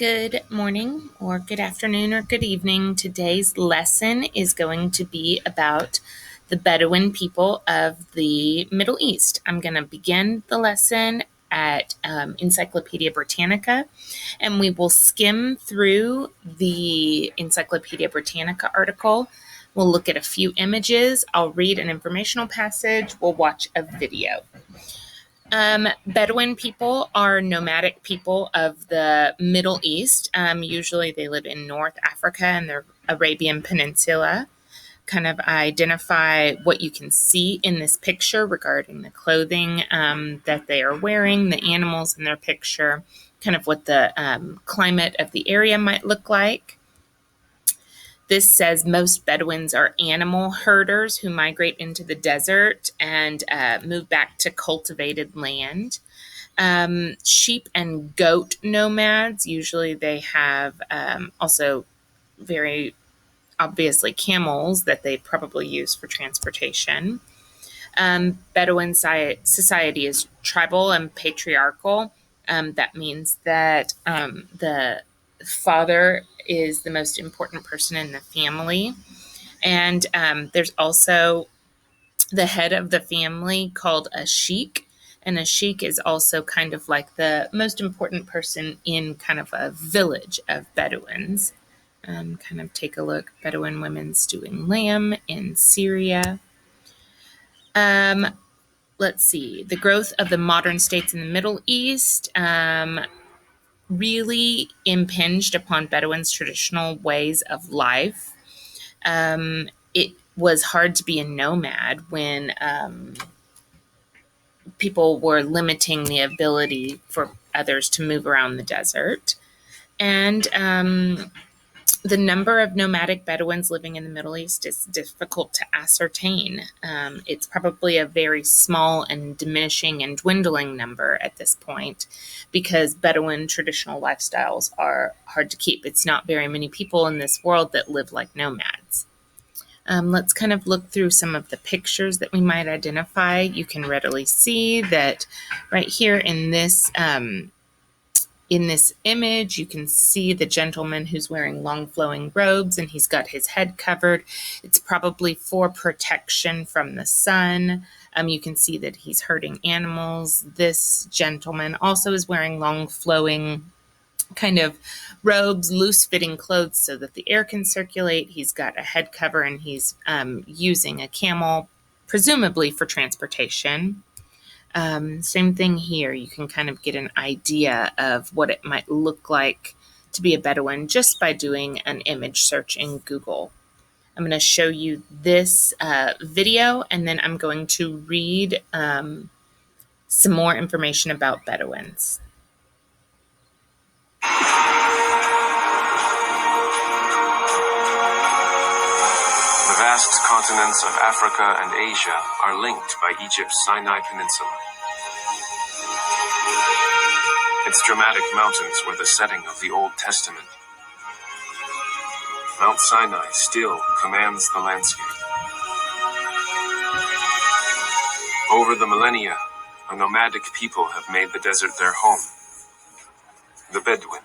Good morning, or good afternoon, or good evening. Today's lesson is going to be about the Bedouin people of the Middle East. I'm going to begin the lesson at Encyclopedia Britannica, and we will skim through the Encyclopedia Britannica article. We'll look at a few images. I'll read an informational passage. We'll watch a video. Bedouin people are nomadic people of the Middle East. Usually they live in North Africa and the Arabian Peninsula. Kind of identify what you can see in this picture regarding the clothing that they are wearing, the animals in their picture, kind of what the climate of the area might look like. This says most Bedouins are animal herders who migrate into the desert and move back to cultivated land. Sheep and goat nomads, usually they have also very obviously camels that they probably use for transportation. Bedouin society is tribal and patriarchal. That means that the father is the most important person in the family. And there's also the head of the family called a sheik. And a sheik is also kind of like the most important person in kind of a village of Bedouins. Kind of take a look. Bedouin women stewing lamb in Syria. Let's see. The growth of the modern states in the Middle East really impinged upon Bedouins' traditional ways of life. It was hard to be a nomad when people were limiting the ability for others to move around the desert. And the number of nomadic Bedouins living in the Middle East is difficult to ascertain. It's probably a very small and diminishing and dwindling number at this point because Bedouin traditional lifestyles are hard to keep. It's not very many people in this world that live like nomads. Let's kind of look through some of the pictures that we might identify. You can readily see that right here in this image, you can see the gentleman who's wearing long flowing robes and he's got his head covered. It's probably for protection from the sun. You can see that he's herding animals. This gentleman also is wearing long flowing kind of robes, loose fitting clothes so that the air can circulate. He's got a head cover and he's using a camel, presumably for transportation. Same thing here. You can kind of get an idea of what it might look like to be a Bedouin just by doing an image search in Google. I'm going to show you this video and then I'm going to read some more information about Bedouins. The vast continents of Africa and Asia are linked by Egypt's Sinai Peninsula. Its dramatic mountains were the setting of the Old Testament. Mount Sinai still commands the landscape. Over the millennia, a nomadic people have made the desert their home. The Bedouin.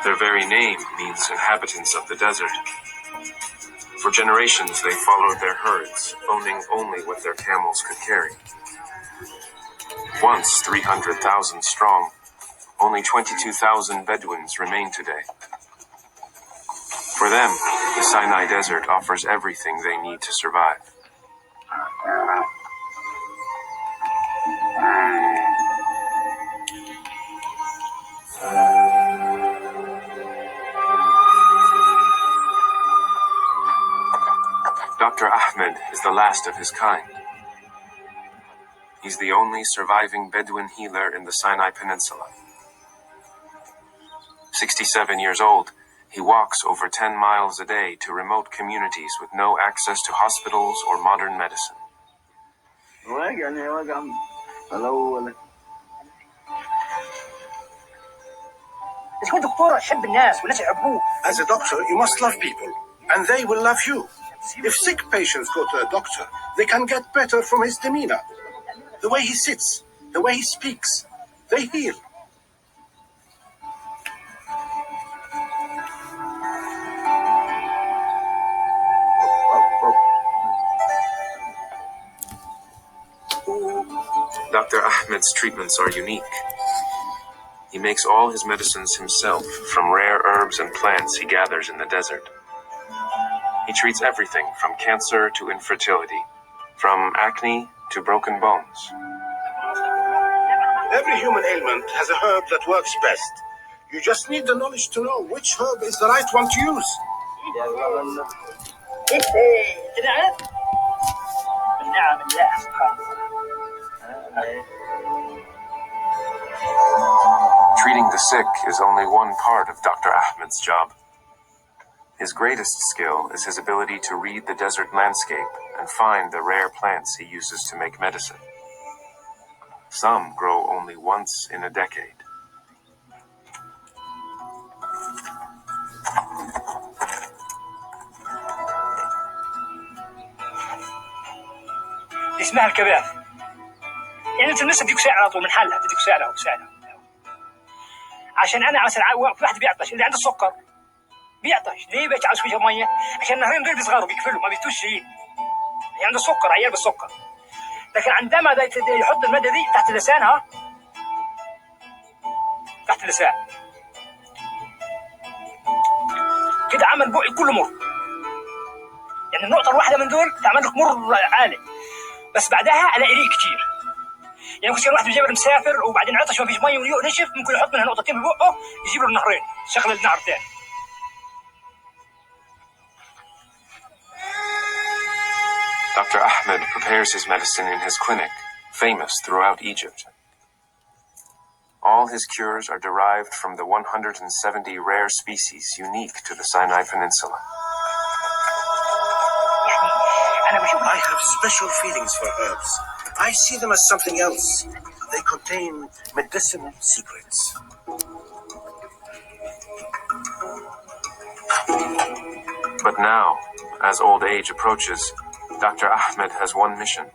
Their very name means inhabitants of the desert. For generations, they followed their herds, owning only what their camels could carry. Once 300,000 strong, only 22,000 Bedouins remain today. For them, the Sinai Desert offers everything they need to survive. Dr. Ahmed is the last of his kind. He's the only surviving Bedouin healer in the Sinai Peninsula. 67 years old, he walks over 10 miles a day to remote communities with no access to hospitals or modern medicine. As a doctor, you must love people, and they will love you. If sick patients go to a doctor, they can get better from his demeanor. The way he sits, the way he speaks, they heal. treatments are unique. He makes all his medicines himself from rare herbs and plants he gathers in the desert. He treats everything from cancer to infertility, from acne to broken bones. Every human ailment has a herb that works best. You just need the knowledge to know which herb is the right one to use. Treating the sick is only one part of Dr. Ahmed's job. His greatest skill is his ability to read the desert landscape and find the rare plants he uses to make medicine. Some grow only once in a decade. اسمها الكباب. يعني انت الناس تديك سعر على طول من حالها، تديك سعرها وسعرها. عشان انا مثلا واحد بيعطش، اللي عنده السكر بيعطش، ليه بيتعص فيها ميه؟ عشان النهرين دول بيصغروا بيكفلوا ما بيتوش شيء. اللي عنده السكر عيال بالسكر. لكن عندما يحط الماده دي تحت لسانها، تحت اللسان كده عمل بقي كله مر. يعني النقطه الواحده من دول تعمل لك مر عالي، بس بعدها الاقي ريق كتير. يعني ممكن يصير واحد بالجبل مسافر وبعدين عطش ما فيش ميه ونشف، ممكن يحط منها نقطتين ببقه يجيب له النهرين، شغل النهر تاني. Dr. Ahmed prepares his medicine in his clinic, famous throughout Egypt. All his cures are derived from the 170 rare species unique to the Sinai Peninsula. I have special feelings for herbs. I see them as something else. They contain medicinal secrets. But now, as old age approaches, Dr. Ahmed has one mission: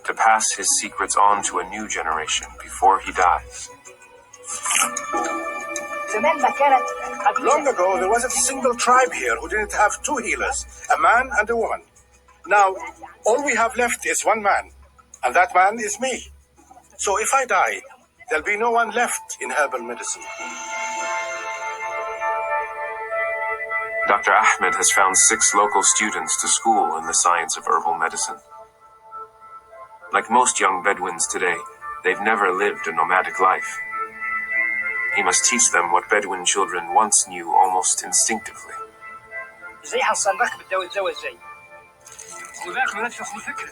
to pass his secrets on to a new generation before he dies. Long ago, there wasn't a single tribe here who didn't have two healers, a man and a woman. Now, all we have left is one man, and that man is me. So if I die, there'll be no one left in herbal medicine. Dr. Ahmed has found 6 local students to school in the science of herbal medicine. Like most young Bedouins today, they've never lived a nomadic life. He must teach them what Bedouin children once knew almost instinctively. ازاي هنركب الدواء ازاي؟ وباخر لا تاخذوا فكره.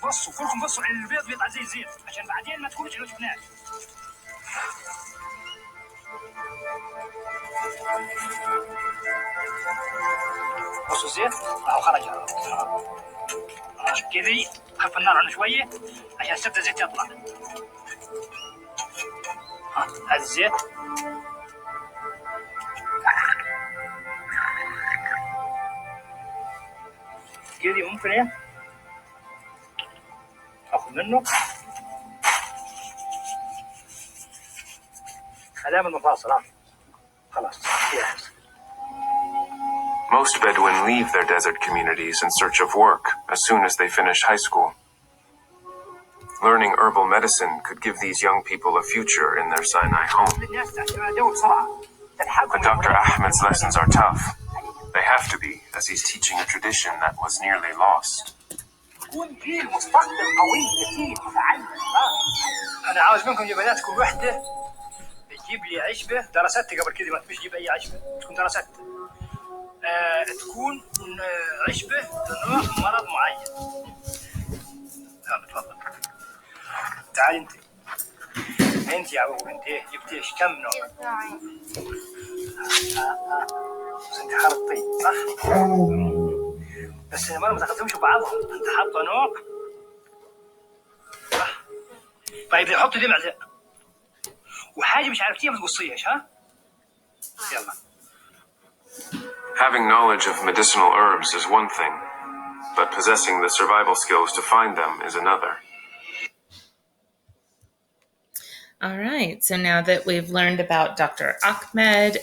بصوا كلكم بصوا على البيض بيطلع زي الزيت عشان بعدين ما تقولوش انه شفناه. بصوا الزيت اهو خرج كذي. خف النار عنه شويه عشان سبت الزيت يطلع. هذا الزيت كذي ممكن ايه اخذ منه علامة المفاصل. خلاص جاهز. Most Bedouin leave their desert communities in search of work as soon as they finish high school. Learning herbal medicine could give these young people a future in their Sinai home. But Dr. Ahmed's lessons are tough. They have to be, as he's teaching a tradition that was nearly lost. أنا عاوز منكم يا بنات كل وحدة تجيب لي عشبة درستها قبل كذا، ما تبيش تجيب أي عشبة تكون درستها. تكون عشبة لنوع مرض معين. تفضل. تعالي أنت يا أبو أنت جبتي إيش كم نوع؟ أنت خلطتي صح؟ بس ما تاخذهمش بعضهم، أنت حاطة نوع صح؟ طيب حط دي معزة وحاجة مش عارفتيها ما تقصيهاش ها؟ يلا. Having knowledge of medicinal herbs is one thing, but possessing the survival skills to find them is another. All right, so now that we've learned about Dr. Ahmed,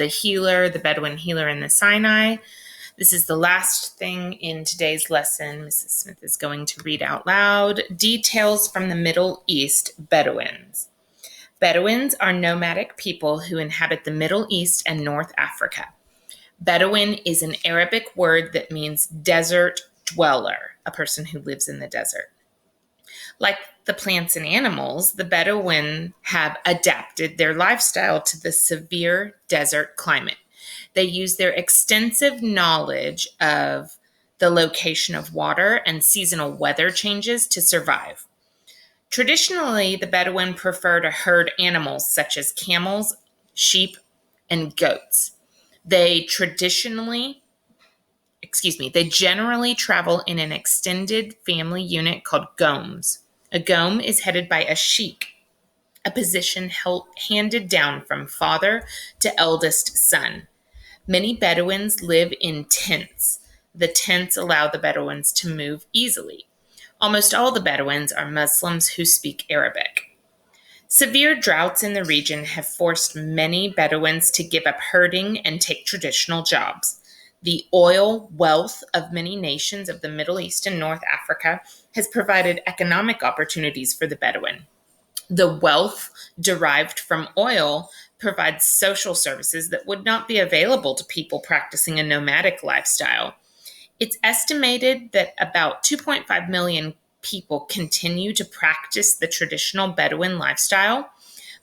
the healer, the Bedouin healer in the Sinai, This is the last thing in today's lesson. Mrs. Smith is going to read out loud details from the Middle East Bedouins. Bedouins are nomadic people who inhabit the Middle East and North Africa. Bedouin is an Arabic word that means desert dweller, a person who lives in the desert. Like the plants and animals, the Bedouin have adapted their lifestyle to the severe desert climate. They use their extensive knowledge of the location of water and seasonal weather changes to survive. Traditionally, the Bedouin prefer to herd animals such as camels, sheep, and goats. They generally travel in an extended family unit called gomes. A gome is headed by a sheik, a position handed down from father to eldest son. Many Bedouins live in tents. The tents allow the Bedouins to move easily. Almost all the Bedouins are Muslims who speak Arabic. Severe droughts in the region have forced many Bedouins to give up herding and take traditional jobs. The oil wealth of many nations of the Middle East and North Africa has provided economic opportunities for the Bedouin. The wealth derived from oil provides social services that would not be available to people practicing a nomadic lifestyle. It's estimated that about 2.5 million people continue to practice the traditional Bedouin lifestyle,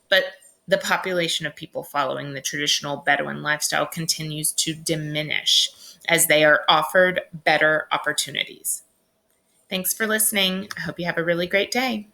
but the population of people following the traditional Bedouin lifestyle continues to diminish as they are offered better opportunities. Thanks for listening. I hope you have a really great day.